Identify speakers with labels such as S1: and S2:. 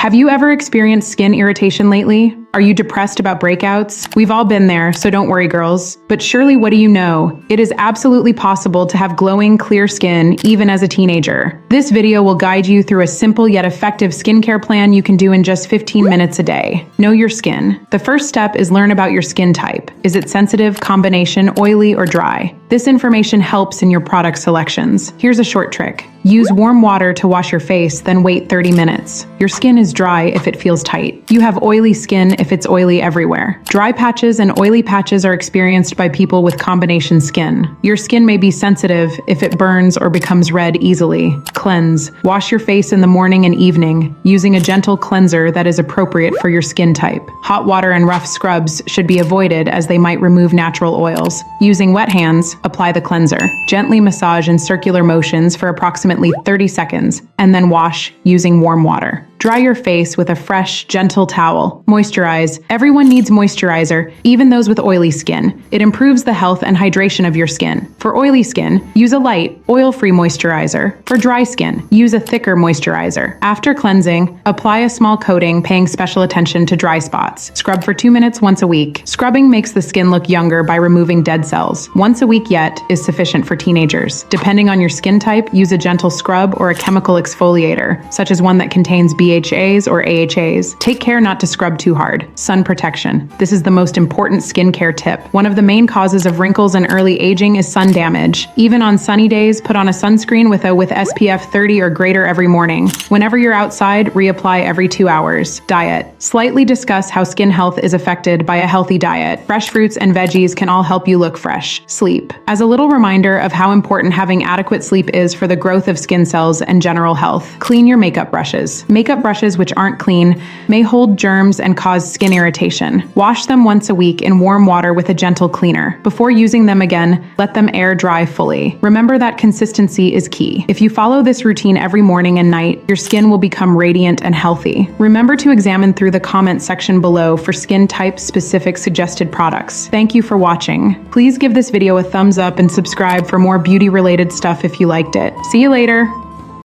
S1: Have you ever experienced skin irritation lately? Are you depressed about breakouts? We've all been there, so don't worry, girls. But surely what do you know? It is absolutely possible to have glowing, clear skin even as a teenager. This video will guide you through a simple yet effective skincare plan you can do in just 15 minutes a day. Know your skin. The first step is learn about your skin type. Is it sensitive, combination, oily, or dry? This information helps in your product selections. Here's a short trick. Use warm water to wash your face, then wait 30 minutes. Your skin is dry if it feels tight. You have oily skin if it's oily everywhere. Dry patches and oily patches are experienced by people with combination skin. Your skin may be sensitive if it burns or becomes red easily. Cleanse. Wash your face in the morning and evening, using a gentle cleanser that is appropriate for your skin type. Hot water and rough scrubs should be avoided as they might remove natural oils. Using wet hands, apply the cleanser. Gently massage in circular motions for approximately 30 seconds, and then wash using warm water. Dry your face with a fresh, gentle towel. Moisturize. Everyone needs moisturizer, even those with oily skin. It improves the health and hydration of your skin. For oily skin, use a light, oil-free moisturizer. For dry skin, use a thicker moisturizer. After cleansing, apply a small coating, paying special attention to dry spots. Scrub for 2 minutes once a week. Scrubbing makes the skin look younger by removing dead cells. Once a week yet is sufficient for teenagers. Depending on your skin type, use a gentle scrub or a chemical exfoliator, such as one that contains BHAs or AHAs. Take care not to scrub too hard. Sun protection. This is the most important skincare tip. One of the main causes of wrinkles and early aging is sun damage. Even on sunny days, put on a sunscreen with SPF 30 or greater every morning. Whenever you're outside, reapply every 2 hours. Diet. Slightly discuss how skin health is affected by a healthy diet. Fresh fruits and veggies can all help you look fresh. Sleep. As a little reminder of how important having adequate sleep is for the growth of skin cells and general health. Clean your makeup brushes. Makeup brushes which aren't clean may hold germs and cause skin irritation. Wash them once a week in warm water with a gentle cleaner. Before using them again, let them air dry fully. Remember that consistency is key. If you follow this routine every morning and night, your skin will become radiant and healthy. Remember to examine through the comment section below for skin type specific suggested products. Thank you for watching. Please give this video a thumbs up and subscribe for more beauty related stuff if you liked it. See you later.